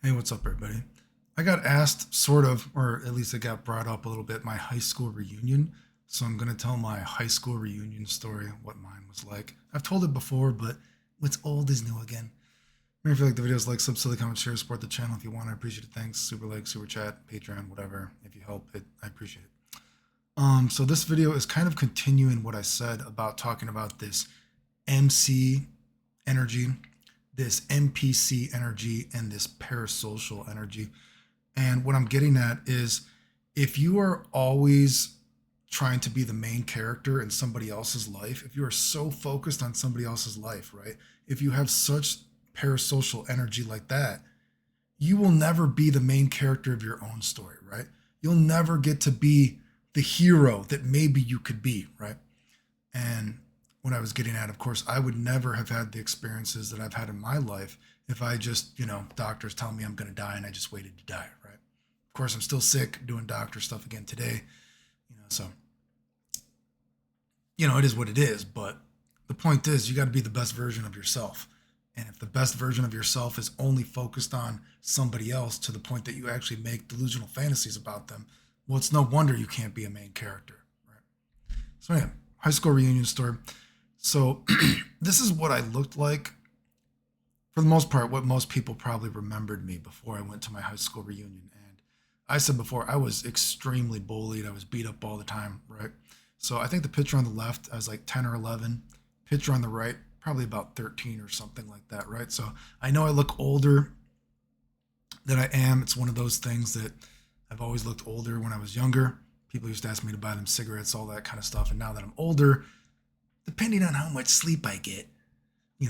Hey, what's up, everybody? I got asked, sort of, or at least it got brought up a little bit, my high school reunion. So I'm going to tell my high school reunion story, what mine was like. I've told it before, but what's old is new again. Remember, if you like the videos, like, sub, silly, comment, share, support the channel if you want. I appreciate it. Thanks. Super like, super chat, Patreon, whatever. If you help it, I appreciate it. So this video is kind of continuing what I said about talking about this MC energy, this NPC energy, and this parasocial energy. And what I'm getting at is if you are always trying to be the main character in somebody else's life, if you are so focused on somebody else's life, right? If you have such parasocial energy like that, you will never be the main character of your own story, right? You'll never get to be the hero that maybe you could be, right? And what I was getting at, of course, I would never have had the experiences that I've had in my life if I just, doctors tell me I'm going to die and I just waited to die, right? Of course, I'm still sick, doing doctor stuff again today, so, it is what it is. But the point is, you got to be the best version of yourself. And if the best version of yourself is only focused on somebody else to the point that you actually make delusional fantasies about them, well, it's no wonder you can't be a main character, right? So, yeah, high school reunion story. So, this is what I looked like for the most part, what most people probably remembered me before I went to my high school reunion. And I said before, I was extremely bullied. I was beat up all the time, right? So I think the picture on the left, I was like 10 or 11. Picture on the right, probably about 13 or something like that, right? So I know I look older than I am. It's one of those things that I've always looked older when I was younger. People used to ask me to buy them cigarettes, all that kind of stuff. And now that I'm older, depending on how much sleep I get,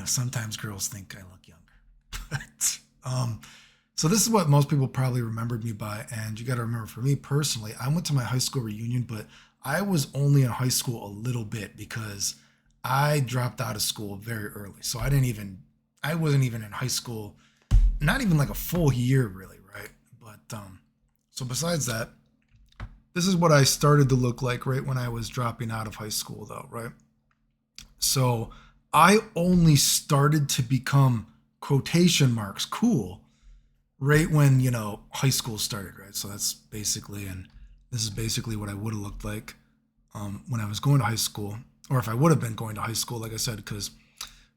sometimes girls think I look younger. But so this is what most people probably remembered me by. And you got to remember, for me personally, I went to my high school reunion, but I was only in high school a little bit because I dropped out of school very early. So I wasn't even in high school, not even like a full year really, right? But so besides that, this is what I started to look like right when I was dropping out of high school, though, right? So I only started to become quotation marks cool right when, high school started, right? So that's basically, and this is basically what I would have looked like when I was going to high school, or if I would have been going to high school, like I said, because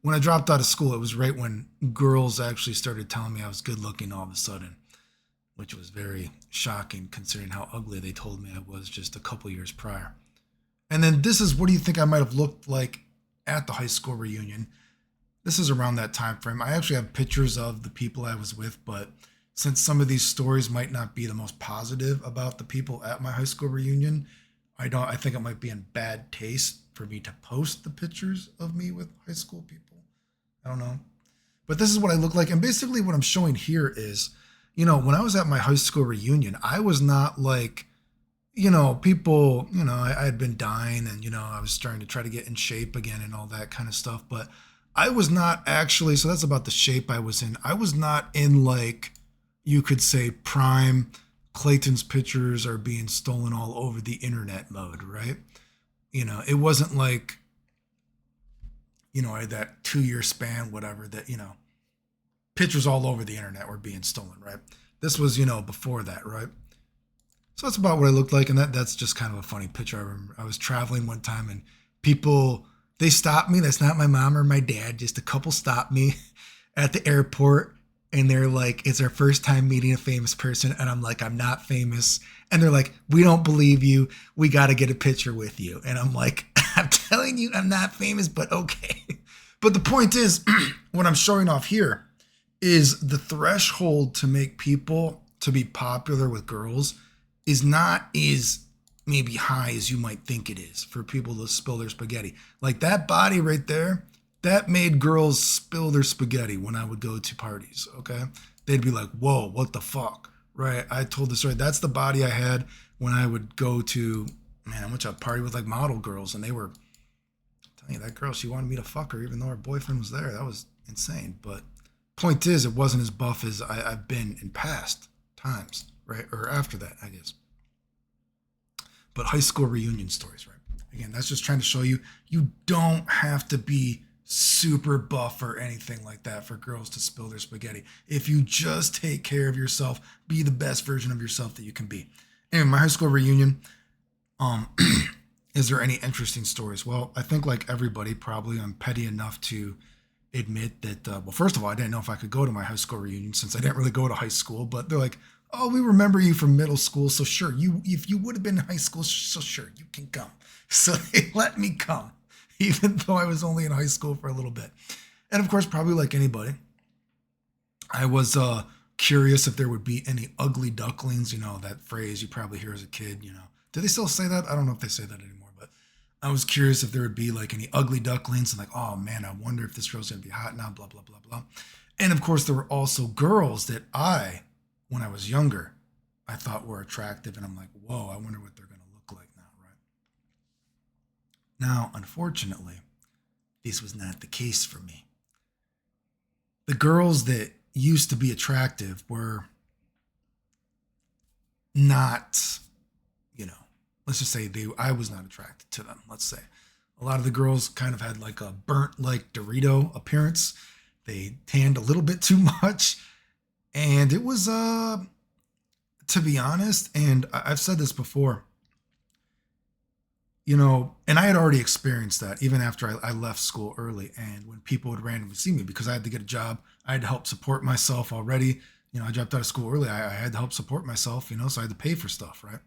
when I dropped out of school, it was right when girls actually started telling me I was good looking all of a sudden, which was very shocking considering how ugly they told me I was just a couple years prior. And then this is, what do you think I might have looked like at the high school reunion? This is around that time frame. I actually have pictures of the people I was with, but since some of these stories might not be the most positive about the people at my high school reunion, I think it might be in bad taste for me to post the pictures of me with high school people. I don't know. But this is what I look like. And basically what I'm showing here is, when I was at my high school reunion, I was not like, people, I had been dying and, I was starting to try to get in shape again and all that kind of stuff. But I was not actually, so that's about the shape I was in. I was not in, like, you could say, prime Clayton's pictures are being stolen all over the internet mode, right? It wasn't like, I had that 2 year span, whatever, that, pictures all over the internet were being stolen, right? This was, before that, right? So that's about what I looked like. And that's just kind of a funny picture. I remember I was traveling one time and people, they stopped me. That's not my mom or my dad. Just a couple stopped me at the airport and they're like, it's our first time meeting a famous person. And I'm like, I'm not famous. And they're like, we don't believe you. We got to get a picture with you. And I'm like, I'm telling you, I'm not famous, but okay. But the point is, what I'm showing off here is the threshold to make people to be popular with girls is not as maybe high as you might think it is for people to spill their spaghetti. Like that body right there, that made girls spill their spaghetti when I would go to parties, okay? They'd be like, whoa, what the fuck, right? I told the story. That's the body I had when I would go to, man, I went to a party with like model girls and they were, I'm telling you, that girl, she wanted me to fuck her even though her boyfriend was there. That was insane. But point is, it wasn't as buff as I've been in past times, right? Or after that, I guess. But high school reunion stories, right? Again, that's just trying to show you, you don't have to be super buff or anything like that for girls to spill their spaghetti. If you just take care of yourself, be the best version of yourself that you can be. Anyway, my high school reunion, um, is there any interesting stories? Well, I think like everybody, probably I'm petty enough to admit that, well, first of all, I didn't know if I could go to my high school reunion since I didn't really go to high school, but they're like, oh, we remember you from middle school. So sure, if you would have been in high school, so sure, you can come. So they let me come, even though I was only in high school for a little bit. And of course, probably like anybody, I was curious if there would be any ugly ducklings, that phrase you probably hear as a kid, Do they still say that? I don't know if they say that anymore, but I was curious if there would be like any ugly ducklings and like, oh man, I wonder if this girl's gonna be hot now, blah, blah, blah, blah. And of course, there were also girls that when I was younger, I thought were attractive. And I'm like, whoa, I wonder what they're gonna look like now, right? Now, unfortunately, this was not the case for me. The girls that used to be attractive were not, let's just say I was not attracted to them. Let's say a lot of the girls kind of had like a burnt like Dorito appearance. They tanned a little bit too much. And it was, to be honest, and I've said this before, and I had already experienced that even after I left school early. And when people would randomly see me because I had to get a job, I had to help support myself already. I dropped out of school early. I had to help support myself, so I had to pay for stuff, right?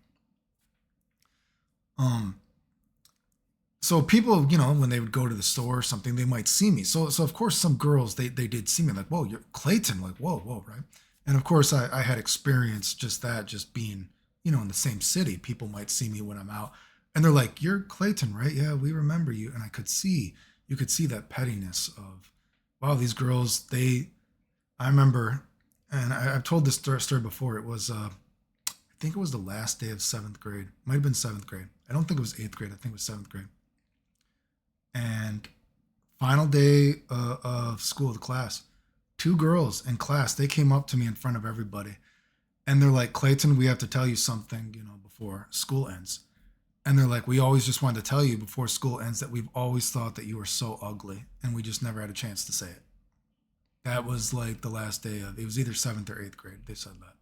So people, when they would go to the store or something, they might see me. So of course, some girls, they did see me like, whoa, you're Clayton, like, whoa, right? And of course, I had experienced just that, just being, in the same city. People might see me when I'm out and they're like, you're Clayton, right? Yeah, we remember you. And you could see that pettiness of, wow, these girls, I remember, and I've told this story before. It was, I think it was the last day of seventh grade. Might have been seventh grade. I don't think it was eighth grade. I think it was seventh grade. And final day of school, the class, two girls in class, they came up to me in front of everybody. And they're like, Clayton, we have to tell you something, before school ends. And they're like, we always just wanted to tell you before school ends that we've always thought that you were so ugly. And we just never had a chance to say it. That was like the last day it was either seventh or eighth grade. They said that.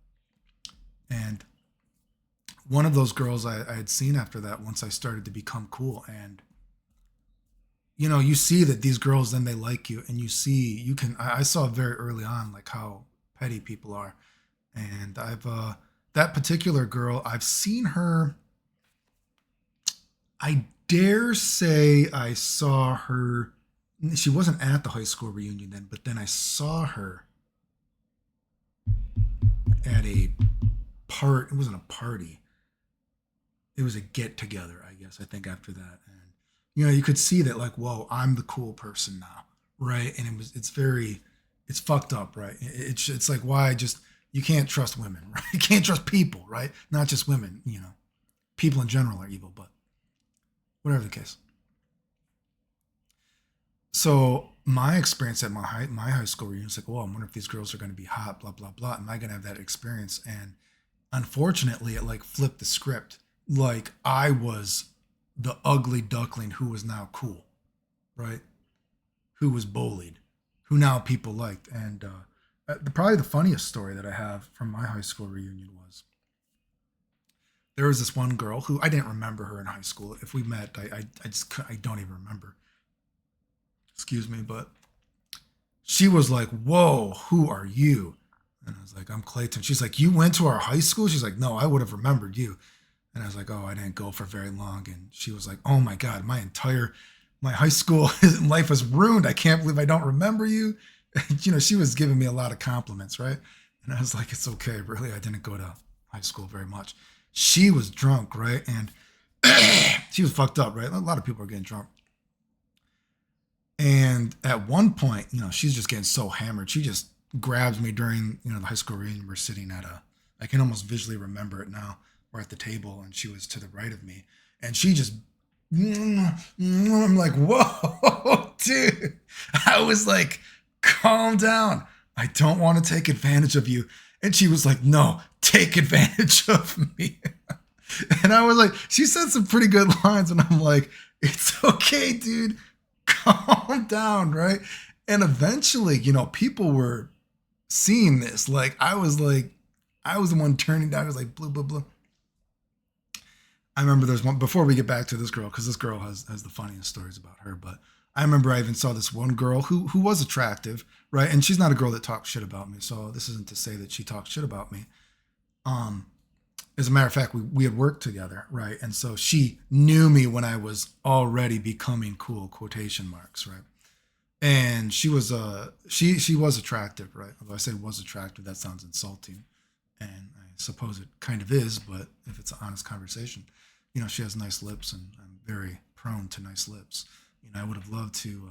And one of those girls I had seen after that once I started to become cool. And, you see that these girls, then they like you. And I saw very early on, like how petty people are. And that particular girl, I've seen her, I dare say I saw her. She wasn't at the high school reunion then, but then I saw her at it wasn't a party. It was a get together, I guess, I think after that. And, you could see that like, whoa, I'm the cool person now. Right. And it's fucked up. Right. It's like, why you can't trust women, right? You can't trust people, right? Not just women, people in general are evil, but whatever the case. So my experience at my high school reunion is like, well, I wonder if these girls are going to be hot, blah, blah, blah. Am I going to have that experience? And unfortunately, it like flipped the script. Like I was the ugly duckling who was now cool, right? Who was bullied, who now people liked. And probably the funniest story that I have from my high school reunion was there was this one girl who I didn't remember her in high school. If we met, I don't even remember. Excuse me, but she was like, whoa, who are you? And I was like, I'm Clayton. She's like, you went to our high school? She's like, no, I would have remembered you. And I was like, oh, I didn't go for very long. And she was like, oh my God, my high school life was ruined. I can't believe I don't remember you. And, she was giving me a lot of compliments, right? And I was like, it's okay, really. I didn't go to high school very much. She was drunk, right? And she was fucked up, right? A lot of people are getting drunk. And at one point, she's just getting so hammered. She just grabs me during, the high school reunion. We're sitting I can almost visually remember it now. We're at the table and she was to the right of me. And she just, I'm like, whoa, dude. I was like, calm down. I don't want to take advantage of you. And she was like, no, take advantage of me. And I was like, she said some pretty good lines. And I'm like, it's okay, dude. calm down, right? And eventually, people were seeing this. I was the one turning down. I was like, blue, blue, blue. I remember there's one before we get back to this girl, because this girl has the funniest stories about her. But I remember I even saw this one girl who was attractive, right? And she's not a girl that talks shit about me. So this isn't to say that she talks shit about me. Um, as a matter of fact, we had worked together, right? And so she knew me when I was already becoming cool, quotation marks, right? And she was attractive, right? Although I say was attractive, that sounds insulting, and I suppose it kind of is. But if it's an honest conversation, she has nice lips, and I'm very prone to nice lips. I would have loved to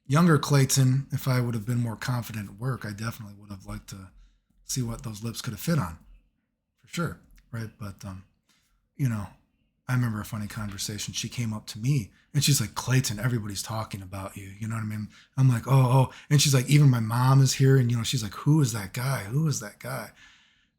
younger Clayton, if I would have been more confident at work, I definitely would have liked to see what those lips could have fit on, for sure, right? But you know, I remember a funny conversation. She came up to me and she's like, Clayton, everybody's talking about you. You know what I mean? I'm like, oh. And she's like, even my mom is here. And, she's like, who is that guy? Who is that guy?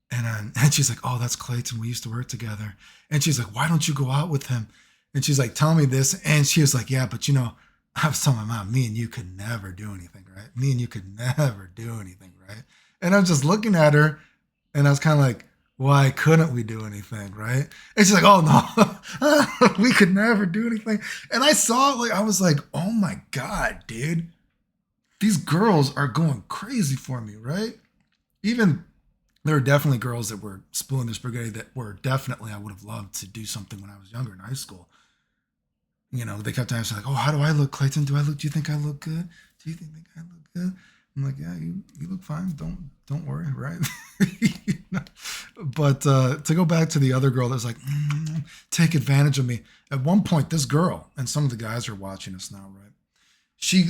And she's like, oh, that's Clayton. We used to work together. And she's like, why don't you go out with him? And she's like, tell me this. And she was like, yeah, but I was telling my mom, me and you could never do anything, right? Me and you could never do anything, right? And I was just looking at her and I was kind of like, why couldn't we do anything, right? And she's like, oh no, we could never do anything. And I saw it, I was like, oh my God, dude, these girls are going crazy for me, right? Even there were definitely girls that were spilling their spaghetti that were definitely, I would have loved to do something when I was younger in high school. They kept asking like, oh, how do I look, Clayton? Do you think I look good? Do you think I look good? I'm like, yeah, you look fine. Don't worry, right? But to go back to the other girl that's like, take advantage of me. At one point, this girl, and some of the guys are watching us now, right? She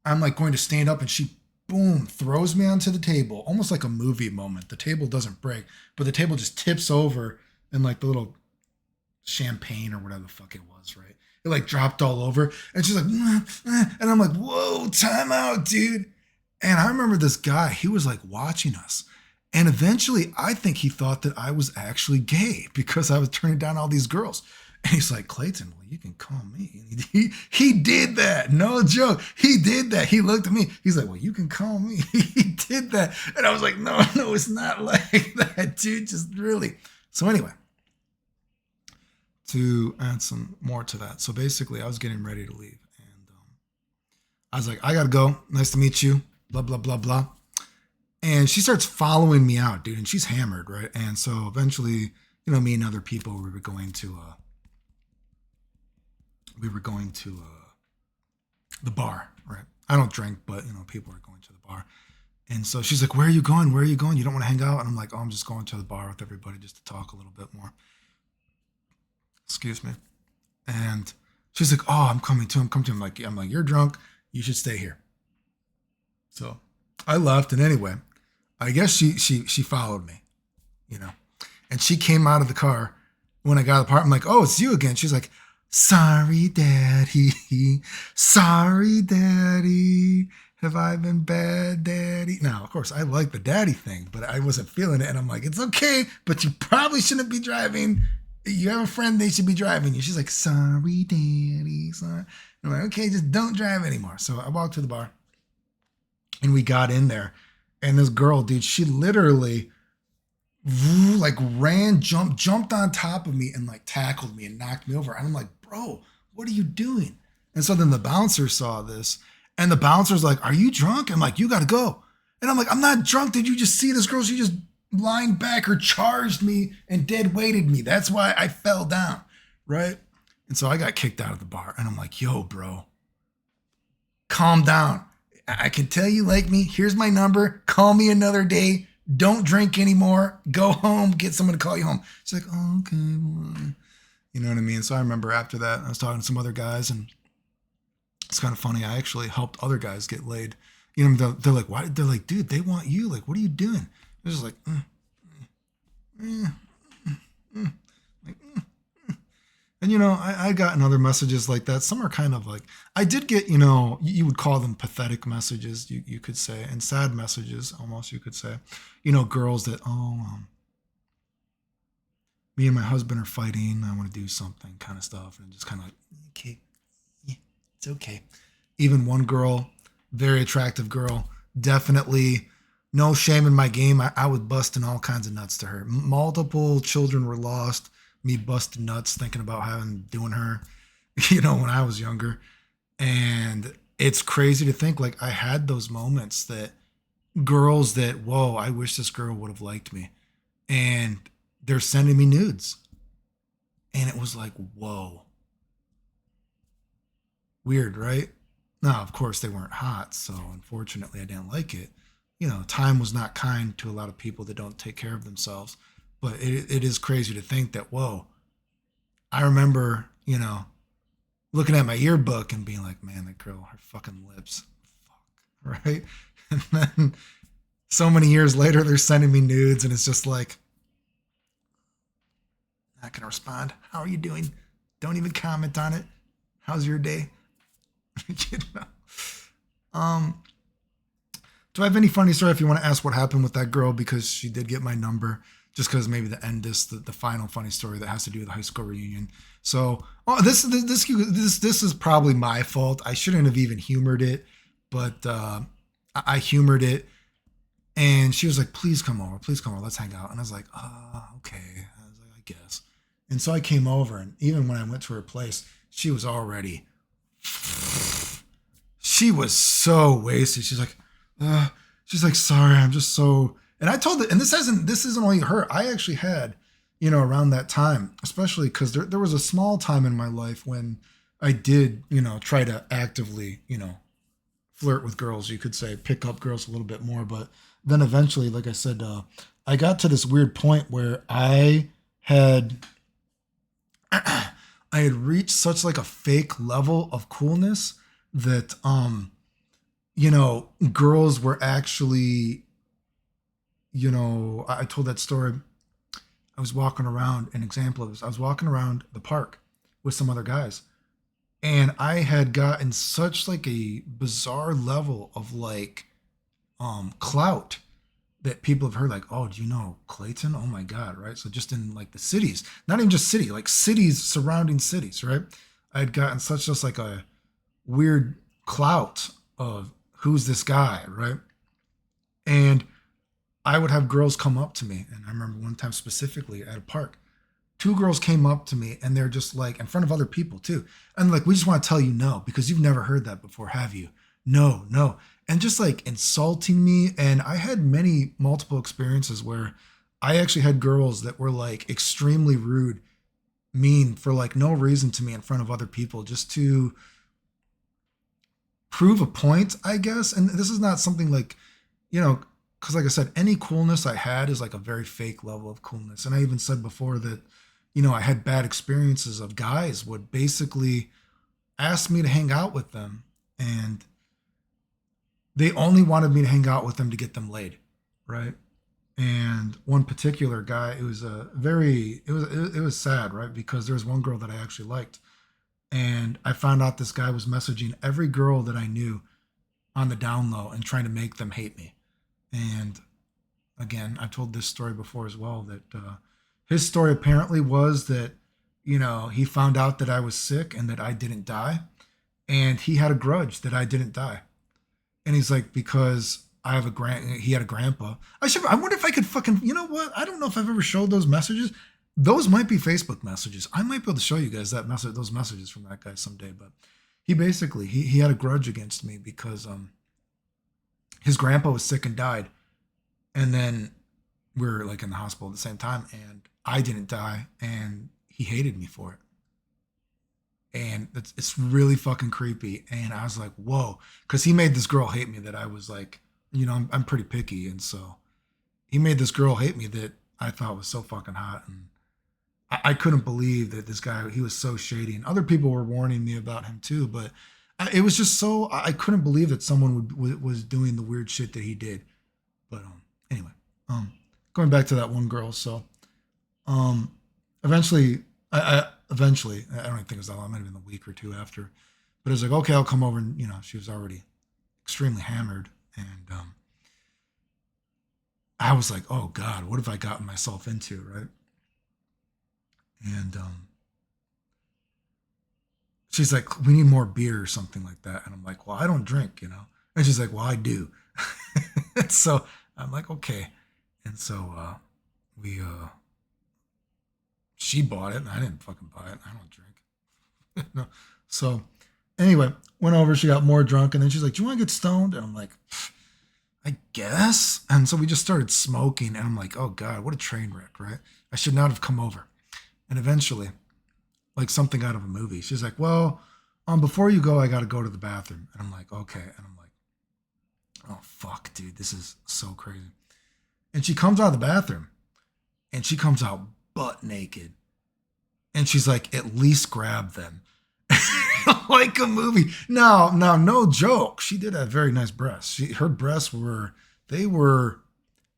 I'm going to stand up and she, boom, throws me onto the table, almost like a movie moment. The table doesn't break, but the table just tips over and the little champagne or whatever the fuck it was, right? It dropped all over. And she's like, and I'm like, whoa, time out, dude. And I remember this guy, he was watching us. And eventually I think he thought that I was actually gay because I was turning down all these girls. And he's like, Clayton, well, you can call me. And he did that. No joke. He did that. He looked at me. He's like, well, you can call me. He did that. And I was like, no, it's not like that, dude. Just really. So anyway, to add some more to that. So basically I was getting ready to leave. And I was like, I got to go. Nice to meet you. Blah, blah, blah, blah. And she starts following me out, dude. And she's hammered, right? And so eventually, me and other people, we were going to the bar, right? I don't drink, but people are going to the bar. And so she's like, where are you going? Where are you going? You don't want to hang out? And I'm like, oh, I'm just going to the bar with everybody just to talk a little bit more. Excuse me. And she's like, oh, I'm coming too. I'm like, you're drunk. You should stay here. So I left. And anyway, I guess she followed me, and she came out of the car when I got to the park. I'm like, oh, it's you again. She's like, sorry, daddy. Sorry, daddy. Have I been bad, daddy? Now, of course, I like the daddy thing, but I wasn't feeling it. And I'm like, it's okay, but you probably shouldn't be driving. You have a friend, they should be driving you. She's like, sorry, daddy. Sorry. I'm like, okay, just don't drive anymore. So I walked to the bar and we got in there. And this girl, dude, she literally jumped on top of me and tackled me and knocked me over. And I'm like, bro, what are you doing? And so then the bouncer saw this and the bouncer's like, are you drunk? I'm like, you got to go. And I'm like, I'm not drunk. Did you just see this girl? She just lined back or charged me and dead weighted me. That's why I fell down, right? And so I got kicked out of the bar and I'm like, yo, bro, calm down. I can tell you like me. Here's my number. Call me another day. Don't drink anymore. Go home. Get someone to call you home. She's like, oh, okay. You know what I mean? So I remember after that, I was talking to some other guys and it's kind of funny. I actually helped other guys get laid. They're like, why? They're like, dude, they want you. Like, what are you doing? They're just like, And, I gotten other messages like that. Some are kind of I did get, you would call them pathetic messages, you could say, and sad messages, almost, you could say. Girls that, me and my husband are fighting. I want to do something kind of stuff. And just kind of okay, It's okay. Even one girl, very attractive girl, definitely no shame in my game. I was busting all kinds of nuts to her. Multiple children were lost. Me busting nuts, thinking about having doing her, when I was younger. And it's crazy to think like I had those moments that girls that, whoa, I wish this girl would have liked me. And they're sending me nudes. And it was like, whoa, weird, right? Now, of course, they weren't hot, so unfortunately, I didn't like it. Time was not kind to a lot of people that don't take care of themselves. But it is crazy to think that, whoa, I remember, looking at my yearbook and being like, man, that girl, her fucking lips, fuck, right? And then so many years later, they're sending me nudes, and it's just like, not gonna respond. How are you doing? Don't even comment on it. How's your day? you know. Um, do I have any funny story if you want to ask what happened with that girl because she did get my number? Just because maybe the end is the final funny story that has to do with the high school reunion. So, this is probably my fault. I shouldn't have even humored it, but I humored it, and she was like, please come over, let's hang out." And I was like, okay. I was like, I guess. And so I came over, and even when I went to her place, she was already, she was so wasted. She's like, sorry, I'm just so. And I told it, and this isn't only her. I actually had, around that time, especially because there was a small time in my life when I did, try to actively, flirt with girls. You could say pick up girls a little bit more, but then eventually, like I said, I got to this weird point where I had I had reached such like a fake level of coolness that girls were actually, I told that story. I was walking around, an example of this. I was walking around the park with some other guys, and I had gotten such like a bizarre level of like clout that people have heard, like, oh, do you know Clayton? Oh my God, right? So just in like the cities, not even just city, like cities, surrounding cities, right? I had gotten such just like a weird clout of who's this guy, right? And I would have girls come up to me. And I remember one time specifically at a park, two girls came up to me and they're just like in front of other people too. And like, we just want to tell you no, because you've never heard that before, have you? No, no. And just like insulting me. And I had multiple experiences where I actually had girls that were like extremely rude, mean for like no reason to me in front of other people, just to prove a point, I guess. And this is not something like, because like I said, any coolness I had is like a very fake level of coolness. And I even said before that, I had bad experiences of guys would basically ask me to hang out with them, and they only wanted me to hang out with them to get them laid, right? And one particular guy, it was sad, right? Because there was one girl that I actually liked, and I found out this guy was messaging every girl that I knew on the down low and trying to make them hate me. And again, I've told this story before as well, that his story apparently was that, he found out that I was sick and that I didn't die. And he had a grudge that I didn't die. And he's like, because he had a grandpa. I wonder if I could fucking, you know what? I don't know if I've ever showed those messages. Those might be Facebook messages. I might be able to show you guys those messages from that guy someday. But he basically, he had a grudge against me because his grandpa was sick and died. And then we were like in the hospital at the same time, and I didn't die, and he hated me for it. And it's really fucking creepy. And I was like, whoa, because he made this girl hate me that I was like, I'm pretty picky, and so he made this girl hate me that I thought was so fucking hot, and I couldn't believe that this guy, he was so shady, and other people were warning me about him too, but it was just so, I couldn't believe that someone was doing the weird shit that he did. But anyway, going back to that one girl. So um, eventually, eventually, I don't even think it was that long. It might have been a week or two after. But it was like, okay, I'll come over, and she was already extremely hammered, and I was like, oh God, what have I gotten myself into, right? And she's like, we need more beer or something like that. And I'm like, well, I don't drink, you know? And she's like, well, I do. And so I'm like, okay. And so we, she bought it and I didn't fucking buy it. I don't drink. No. So anyway, went over, she got more drunk. And then she's like, do you want to get stoned? And I'm like, I guess. And so we just started smoking. And I'm like, oh God, what a train wreck, right? I should not have come over. And eventually, like something out of a movie, she's like, well, before you go, I got to go to the bathroom. And I'm like, okay. And I'm like, oh, fuck, dude, this is so crazy. And she comes out of the bathroom and she comes out butt naked. And she's like, at least grab them. Like a movie. Now, no joke. She did have very nice breasts. Her breasts were,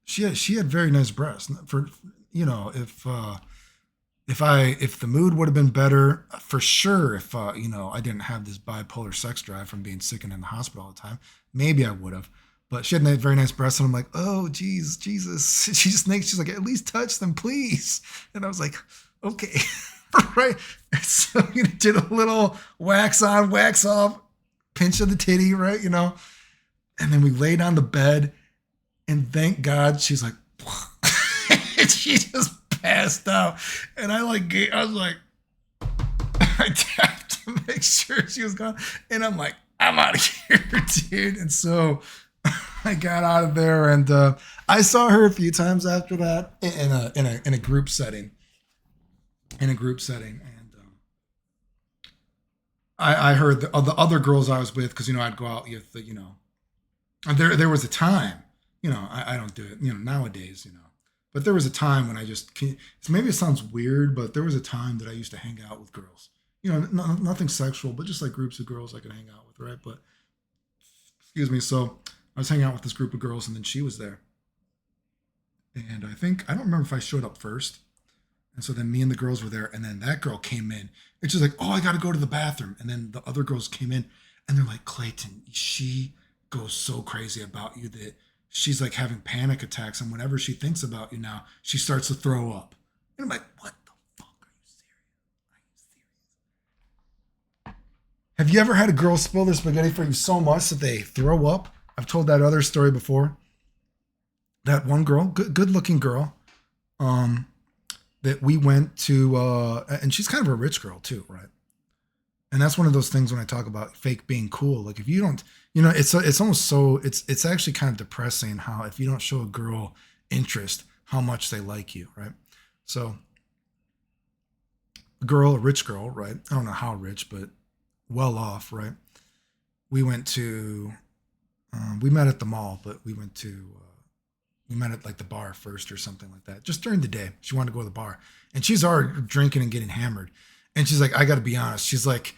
she had very nice breasts. For, you know, if the mood would have been better, for sure, if I didn't have this bipolar sex drive from being sick and in the hospital all the time, maybe I would have. But she had very nice breasts, and I'm like, oh, geez, Jesus. She's like, at least touch them, please. And I was like, okay, right. And so did a little wax on, wax off, pinch of the titty, right, And then we laid on the bed, and thank God she's like, and she just passed out. And I was like, I tapped to make sure she was gone. And I'm like, I'm out of here, dude. And so I got out of there, and I saw her a few times after that in a group setting. And I heard the other girls I was with, because I'd go out with there was a time, I don't do it nowadays, but there was a time when I just maybe it sounds weird, but there was a time that I used to hang out with girls, nothing sexual, but just like groups of girls I could hang out with, right? But excuse me, so I was hanging out with this group of girls, and then she was there, and I don't remember if I showed up first. And so then me and the girls were there, and then that girl came in. And she's like, oh, I got to go to the bathroom. And then the other girls came in, and they're like, Clayton, she goes so crazy about you that she's like having panic attacks. And whenever she thinks about you now, she starts to throw up. And I'm like, what the fuck? Are you serious? Have you ever had a girl spill their spaghetti for you so much that they throw up? I've told that other story before. That one girl, good looking girl, that we went to, and she's kind of a rich girl too, right? And that's one of those things when I talk about fake being cool. Like if you don't, it's almost so, it's actually kind of depressing how if you don't show a girl interest, how much they like you, right? So a rich girl, right? I don't know how rich, but well off, right? We went to, we met at the mall, but we met at like the bar first or something like that. Just during the day, she wanted to go to the bar, and she's already drinking and getting hammered. And she's like, I got to be honest. She's like,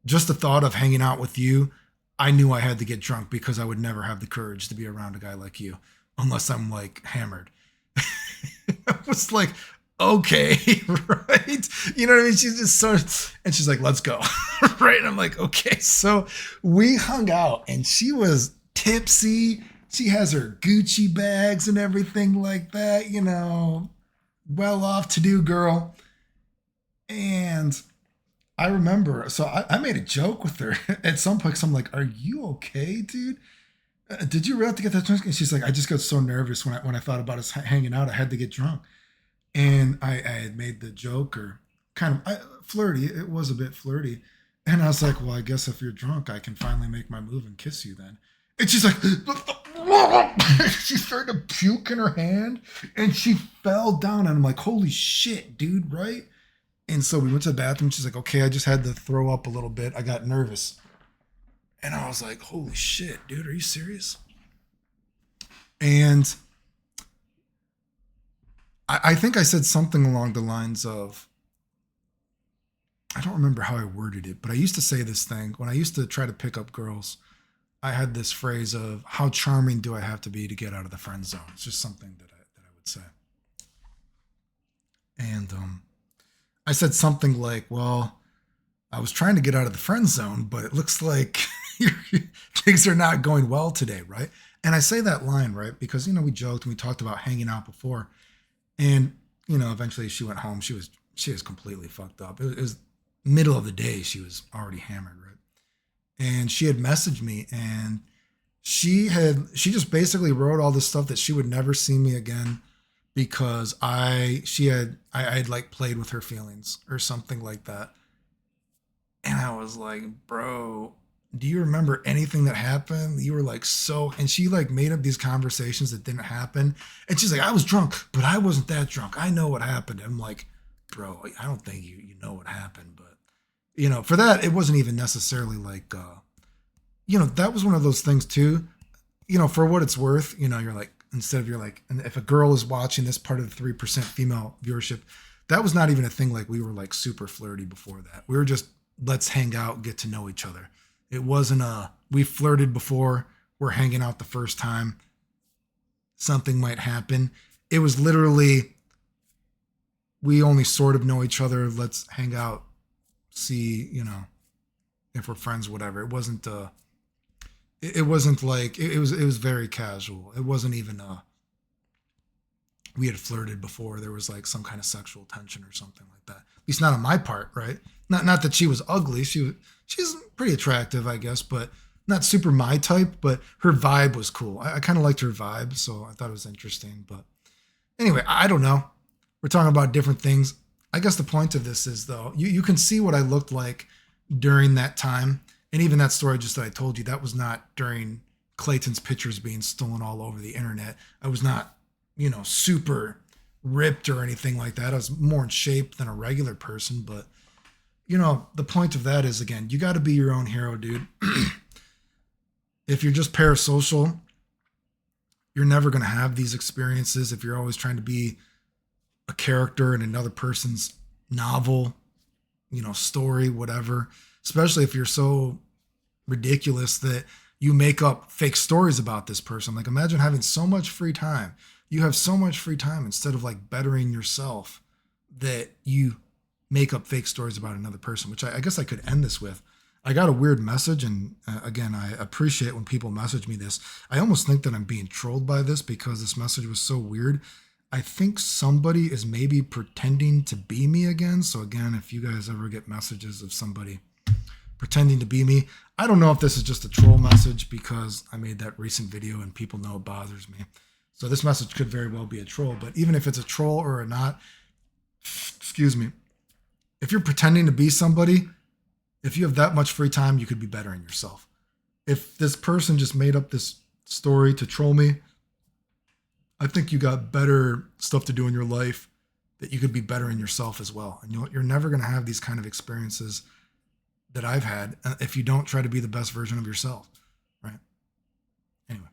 just the thought of hanging out with you, I knew I had to get drunk because I would never have the courage to be around a guy like you unless I'm like hammered. I was like, okay, right? You know what I mean? She's just so, and she's like, let's go. Right. And I'm like, okay. So we hung out, and she was tipsy. She has her Gucci bags and everything like that, well off to do girl. And I remember, so I made a joke with her at some point. I'm like, are you okay, dude? Did you really have to get that drunk? And she's like, I just got so nervous when I thought about us hanging out. I had to get drunk. And I had made the joke, or kind of flirty. It was a bit flirty. And I was like, well, I guess if you're drunk, I can finally make my move and kiss you then. And she's like, she started to puke in her hand, and she fell down. And I'm like, holy shit, dude, right? And so we went to the bathroom. She's like, okay, I just had to throw up a little bit. I got nervous. And I was like, holy shit, dude, are you serious? And I think I said something along the lines of, I don't remember how I worded it, but I used to say this thing when I used to try to pick up girls. I had this phrase of, how charming do I have to be to get out of the friend zone? It's just something that I would say. And I said something like, well, I was trying to get out of the friend zone, but it looks like things are not going well today, right? And I say that line, right? Because, we joked and we talked about hanging out before. And, eventually she went home. She was completely fucked up. It was middle of the day, she was already hammered, right? And she had messaged me, and she just basically wrote all this stuff that she would never see me again because I had like played with her feelings or something like that. And I was like, bro, do you remember anything that happened? You were like so, and she like made up these conversations that didn't happen. And she's like, I was drunk, but I wasn't that drunk. I know what happened. I'm like, bro, I don't think you know what happened. But, for that, it wasn't even necessarily like, that was one of those things too. For what it's worth, you're like, instead of you're like, and if a girl is watching this part of the 3% female viewership, that was not even a thing. Like we were like super flirty before that. We were just, let's hang out, get to know each other. It wasn't we flirted before, we're hanging out the first time, something might happen. It was literally, we only sort of know each other. Let's hang out, see, if we're friends, whatever. It wasn't, it wasn't like, it was very casual. It wasn't even, we had flirted before. There was like some kind of sexual tension or something like that. At least not on my part, right? Not that she was ugly. She's pretty attractive, I guess, but not super my type. But her vibe was cool. I kind of liked her vibe, so I thought it was interesting. But anyway, I don't know. We're talking about different things. I guess the point of this is though, you can see what I looked like during that time, and even that story just that I told you, that was not during Clayton's pictures being stolen all over the internet. I was not, super ripped or anything like that. I was more in shape than a regular person, but the point of that is, again, you got to be your own hero, dude. If you're just parasocial, you're never going to have these experiences. If you're always trying to be a character in another person's novel, story, whatever, especially if you're so ridiculous that you make up fake stories about this person. Like imagine having so much free time. You have so much free time instead of like bettering yourself that you make up fake stories about another person, which I guess I could end this with. I got a weird message, and again, I appreciate when people message me this. I almost think that I'm being trolled by this because this message was so weird. I think somebody is maybe pretending to be me again. So again, if you guys ever get messages of somebody pretending to be me, I don't know if this is just a troll message because I made that recent video and people know it bothers me. So this message could very well be a troll, but even if it's a troll or not, excuse me, if you're pretending to be somebody, if you have that much free time, you could be bettering yourself. If this person just made up this story to troll me, I think you got better stuff to do in your life that you could be bettering yourself as well. And you're never going to have these kind of experiences that I've had if you don't try to be the best version of yourself, right? Anyway,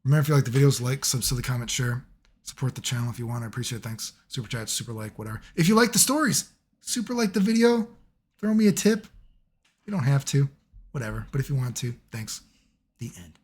remember, if you like the videos, like, subscribe, comment, share, support the channel if you want. I appreciate it. Thanks. Super chat, super like, whatever. If you like the stories, super like the video, throw me a tip. You don't have to, whatever. But if you want to, thanks. The end.